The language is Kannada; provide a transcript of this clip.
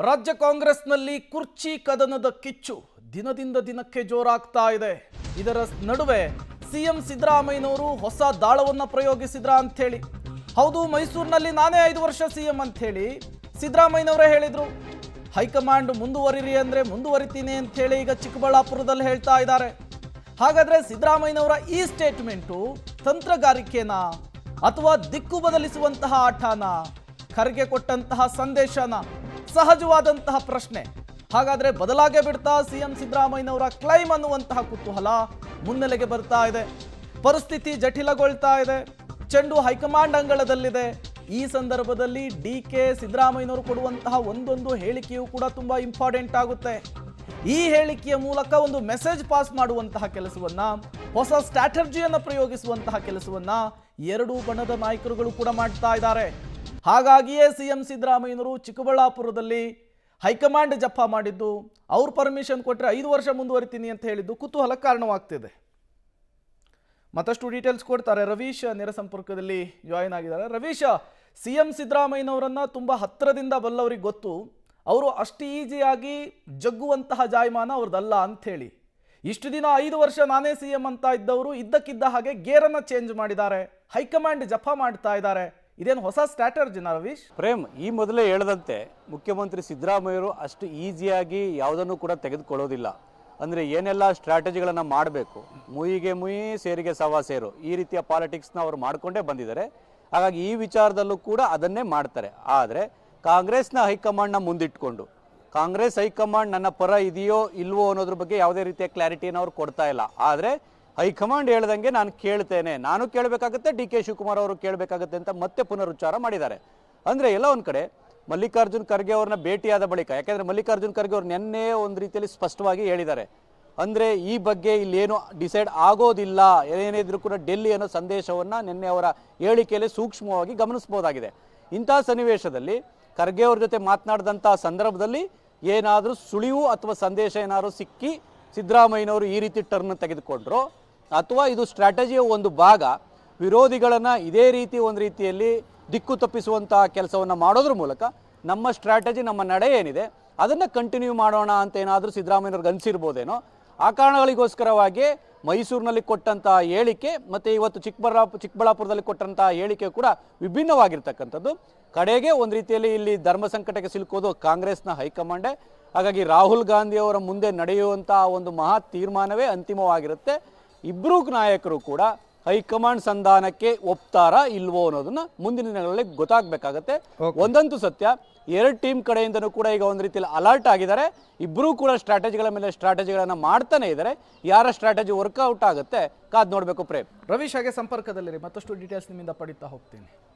ರಾಜ್ಯ ಕಾಂಗ್ರೆಸ್ನಲ್ಲಿ ಕುರ್ಚಿ ಕದನದ ಕಿಚ್ಚು ದಿನದಿಂದ ದಿನಕ್ಕೆ ಜೋರಾಗ್ತಾ ಇದೆ. ಇದರ ನಡುವೆ ಸಿಎಂ ಸಿದ್ದರಾಮಯ್ಯನವರು ಹೊಸ ದಾಳವನ್ನ ಪ್ರಯೋಗಿಸಿದ್ರ ಅಂತ ಹೇಳಿ. ಹೌದು, ಮೈಸೂರಿನಲ್ಲಿ ನಾನೇ 5 ವರ್ಷ ಸಿಎಂ ಅಂತ ಹೇಳಿ ಸಿದ್ದರಾಮಯ್ಯನವರೇ ಹೇಳಿದ್ರು. ಹೈಕಮಾಂಡ್ ಮುಂದುವರಿರಿ ಅಂದ್ರೆ ಮುಂದುವರಿತೀನಿ ಅಂತ ಹೇಳಿ ಈಗ ಚಿಕ್ಕಬಳ್ಳಾಪುರದಲ್ಲಿ ಹೇಳ್ತಾ ಇದ್ದಾರೆ. ಹಾಗಾದ್ರೆ ಸಿದ್ದರಾಮಯ್ಯನವರ ಈ ಸ್ಟೇಟ್ಮೆಂಟು ತಂತ್ರಗಾರಿಕೆನಾ ಅಥವಾ ದಿಕ್ಕು ಬದಲಿಸುವಂತಹ ಆಟನ, ಖರ್ಗೆ ಕೊಟ್ಟಂತಹ ಸಂದೇಶನ? ಸಹಜವಾದಂತಹ ಪ್ರಶ್ನೆ. ಹಾಗಾದ್ರೆ ಬದಲಾಗೆ ಬಿಡ್ತಾ ಸಿಎಂ ಸಿದ್ದರಾಮಯ್ಯನವರ ಕ್ಲೈಮ್ ಅನ್ನುವಂತಹ ಕುತೂಹಲ ಮುನ್ನೆಲೆಗೆ ಬರ್ತಾ ಇದೆ. ಪರಿಸ್ಥಿತಿ ಜಟಿಲಗೊಳ್ತಾ ಇದೆ. ಚೆಂಡು ಹೈಕಮಾಂಡ್ ಅಂಗಳದಲ್ಲಿದೆ. ಈ ಸಂದರ್ಭದಲ್ಲಿ ಡಿಕೆ ಸಿದ್ದರಾಮಯ್ಯನವರು ಕೊಡುವಂತಹ ಒಂದೊಂದು ಹೇಳಿಕೆಯೂ ಕೂಡ ತುಂಬಾ ಇಂಪಾರ್ಟೆಂಟ್ ಆಗುತ್ತೆ. ಈ ಹೇಳಿಕೆಯ ಮೂಲಕ ಒಂದು ಮೆಸೇಜ್ ಪಾಸ್ ಮಾಡುವಂತಹ ಕೆಲಸವನ್ನ, ಹೊಸ ಸ್ಟ್ರಾಟಜಿಯನ್ನು ಪ್ರಯೋಗಿಸುವಂತಹ ಕೆಲಸವನ್ನ ಎರಡೂ ಬಣದ ನಾಯಕರುಗಳು ಕೂಡ ಮಾಡ್ತಾ ಇದ್ದಾರೆ. ಹಾಗಾಗಿಯೇ ಸಿಎಂ ಸಿದ್ದರಾಮಯ್ಯನವರು ಚಿಕ್ಕಬಳ್ಳಾಪುರದಲ್ಲಿ ಹೈಕಮಾಂಡ್ ಜಪ ಮಾಡಿದ್ದು, ಅವ್ರ ಪರ್ಮಿಷನ್ ಕೊಟ್ಟರೆ 5 ವರ್ಷ ಮುಂದುವರಿತೀನಿ ಅಂತ ಹೇಳಿದ್ದು ಕುತೂಹಲ ಕಾರಣವಾಗ್ತಿದೆ. ಮತ್ತಷ್ಟು ಡೀಟೇಲ್ಸ್ ಕೊಡ್ತಾರೆ. ರವೀಶ್ ನೇರ ಸಂಪರ್ಕದಲ್ಲಿ ಜಾಯಿನ್ ಆಗಿದ್ದಾರೆ. ರವೀಶ್, ಸಿಎಂ ಸಿದ್ದರಾಮಯ್ಯನವರನ್ನ ತುಂಬಾ ಹತ್ತಿರದಿಂದ ಬಲ್ಲವರಿಗೆ ಗೊತ್ತು, ಅವರು ಅಷ್ಟು ಈಸಿಯಾಗಿ ಜಗ್ಗುವಂತಹ ಜಾಯಮಾನ ಅವ್ರದ್ದಲ್ಲ ಅಂತ ಹೇಳಿ. ಇಷ್ಟು ದಿನ 5 ವರ್ಷ ನಾನೇ ಸಿಎಂ ಅಂತ ಇದ್ದವರು ಇದ್ದಕ್ಕಿದ್ದ ಹಾಗೆ ಗೇರನ್ನ ಚೇಂಜ್ ಮಾಡಿದ್ದಾರೆ, ಹೈಕಮಾಂಡ್ ಜಪ ಮಾಡ್ತಾ ಇದ್ದಾರೆ. ಇದೇನು ಹೊಸ ಸ್ಟ್ರಾಟಜಿನ ರವೀಶ್? ಪ್ರೇಮ್, ಈ ಮೊದಲೇ ಹೇಳದಂತೆ ಮುಖ್ಯಮಂತ್ರಿ ಸಿದ್ದರಾಮಯ್ಯರು ಅಷ್ಟು ಈಸಿಯಾಗಿ ಯಾವುದನ್ನು ಕೂಡ ತೆಗೆದುಕೊಳ್ಳೋದಿಲ್ಲ. ಅಂದರೆ ಏನೆಲ್ಲ ಸ್ಟ್ರಾಟಜಿಗಳನ್ನು ಮಾಡಬೇಕು, ಮುಯಿಗೆ ಮುಯಿ ಸೇರಿಗೆ ಸವಾ ಸೇರು, ಈ ರೀತಿಯ ಪಾಲಿಟಿಕ್ಸ್ನ ಅವರು ಮಾಡಿಕೊಂಡೇ ಬಂದಿದ್ದಾರೆ. ಹಾಗಾಗಿ ಈ ವಿಚಾರದಲ್ಲೂ ಕೂಡ ಅದನ್ನೇ ಮಾಡ್ತಾರೆ. ಆದರೆ ಕಾಂಗ್ರೆಸ್ನ ಹೈಕಮಾಂಡ್ನ ಮುಂದಿಟ್ಕೊಂಡು ಕಾಂಗ್ರೆಸ್ ಹೈಕಮಾಂಡ್ ನನ್ನ ಪರ ಇದೆಯೋ ಇಲ್ವೋ ಅನ್ನೋದ್ರ ಬಗ್ಗೆ ಯಾವುದೇ ರೀತಿಯ ಕ್ಲಾರಿಟಿಯನ್ನು ಅವ್ರು ಕೊಡ್ತಾ ಇಲ್ಲ. ಆದರೆ ಹೈಕಮಾಂಡ್ ಹೇಳ್ದಂಗೆ ನಾನು ಕೇಳ್ತೇನೆ, ನಾನು ಕೇಳಬೇಕಾಗುತ್ತೆ, ಡಿ ಕೆ ಶಿವಕುಮಾರ್ ಅವರು ಕೇಳಬೇಕಾಗುತ್ತೆ ಅಂತ ಮತ್ತೆ ಪುನರುಚ್ಚಾರ ಮಾಡಿದ್ದಾರೆ. ಅಂದರೆ ಎಲ್ಲ ಒಂದು ಕಡೆ ಮಲ್ಲಿಕಾರ್ಜುನ್ ಖರ್ಗೆ ಅವ್ರನ್ನ ಭೇಟಿಯಾದ ಬಳಿಕ, ಯಾಕೆಂದರೆ ಮಲ್ಲಿಕಾರ್ಜುನ್ ಖರ್ಗೆ ಅವ್ರು ನಿನ್ನೆ ಒಂದು ರೀತಿಯಲ್ಲಿ ಸ್ಪಷ್ಟವಾಗಿ ಹೇಳಿದ್ದಾರೆ, ಅಂದರೆ ಈ ಬಗ್ಗೆ ಇಲ್ಲೇನು ಡಿಸೈಡ್ ಆಗೋದಿಲ್ಲ, ಏನೇನಿದ್ರು ಕೂಡ ಡೆಲ್ಲಿ ಅನ್ನೋ ಸಂದೇಶವನ್ನು ನಿನ್ನೆ ಅವರ ಹೇಳಿಕೆಯಲ್ಲಿ ಸೂಕ್ಷ್ಮವಾಗಿ ಗಮನಿಸ್ಬೋದಾಗಿದೆ. ಇಂಥ ಸನ್ನಿವೇಶದಲ್ಲಿ ಖರ್ಗೆ ಅವ್ರ ಜೊತೆ ಮಾತನಾಡಿದಂಥ ಸಂದರ್ಭದಲ್ಲಿ ಏನಾದರೂ ಸುಳಿವು ಅಥವಾ ಸಂದೇಶ ಏನಾದರೂ ಸಿಕ್ಕಿ ಸಿದ್ದರಾಮಯ್ಯನವರು ಈ ರೀತಿ ಟರ್ನ್ ತೆಗೆದುಕೊಂಡ್ರು, ಅಥವಾ ಇದು ಸ್ಟ್ರಾಟಜಿಯ ಒಂದು ಭಾಗ, ವಿರೋಧಿಗಳನ್ನು ಇದೇ ರೀತಿ ಒಂದು ರೀತಿಯಲ್ಲಿ ದಿಕ್ಕು ತಪ್ಪಿಸುವಂತಹ ಕೆಲಸವನ್ನು ಮಾಡೋದ್ರ ಮೂಲಕ ನಮ್ಮ ಸ್ಟ್ರಾಟಜಿ, ನಮ್ಮ ನಡೆ ಏನಿದೆ ಅದನ್ನು ಕಂಟಿನ್ಯೂ ಮಾಡೋಣ ಅಂತ ಏನಾದರೂ ಸಿದ್ದರಾಮಯ್ಯವ್ರಿಗೆ ಅನಿಸಿರ್ಬೋದೇನೋ. ಆ ಕಾರಣಗಳಿಗೋಸ್ಕರವಾಗಿ ಮೈಸೂರಿನಲ್ಲಿ ಕೊಟ್ಟಂತಹ ಹೇಳಿಕೆ ಮತ್ತು ಇವತ್ತು ಚಿಕ್ಕಬಳ್ಳಾಪುರದಲ್ಲಿ ಕೊಟ್ಟಂತಹ ಹೇಳಿಕೆ ಕೂಡ ವಿಭಿನ್ನವಾಗಿರ್ತಕ್ಕಂಥದ್ದು. ಕಡೆಗೆ ಒಂದು ರೀತಿಯಲ್ಲಿ ಇಲ್ಲಿ ಧರ್ಮ ಸಂಕಟಕ್ಕೆ ಸಿಲುಕೋದು ಕಾಂಗ್ರೆಸ್ನ ಹೈಕಮಾಂಡೇ. ಹಾಗಾಗಿ ರಾಹುಲ್ ಗಾಂಧಿ ಅವರ ಮುಂದೆ ನಡೆಯುವಂತಹ ಒಂದು ಮಹಾ ತೀರ್ಮಾನವೇ ಅಂತಿಮವಾಗಿರುತ್ತೆ. ಇಬ್ಬರೂ ನಾಯಕರು ಕೂಡ ಹೈಕಮಾಂಡ್ ಸಂಧಾನಕ್ಕೆ ಒಪ್ತಾರಾ ಇಲ್ವೋ ಅನ್ನೋದನ್ನ ಮುಂದಿನ ದಿನಗಳಲ್ಲಿ ಗೊತ್ತಾಗಬೇಕಾಗತ್ತೆ. ಒಂದಂತೂ ಸತ್ಯ, 2 ಟೀಮ್ ಕಡೆಯಿಂದನೂ ಕೂಡ ಈಗ ಒಂದು ರೀತಿಯಲ್ಲಿ ಅಲರ್ಟ್ ಆಗಿದ್ದಾರೆ. ಇಬ್ಬರೂ ಕೂಡ ಸ್ಟ್ರಾಟಜಿಗಳ ಮೇಲೆ ಸ್ಟ್ರಾಟಜಿಗಳನ್ನು ಮಾಡ್ತಾನೆ ಇದ್ದಾರೆ. ಯಾರ ಸ್ಟ್ರಾಟಜಿ ವರ್ಕೌಟ್ ಆಗುತ್ತೆ ಕಾದ್ ನೋಡಬೇಕು. ಪ್ರೇಮ್, ರವೀಶ್ ಹಾಗೆ ಸಂಪರ್ಕದಲ್ಲಿರಿ, ಮತ್ತಷ್ಟು ಡೀಟೇಲ್ಸ್ ನಿಮ್ಮಿಂದ ಪಡಿತಾ ಹೋಗ್ತೀನಿ.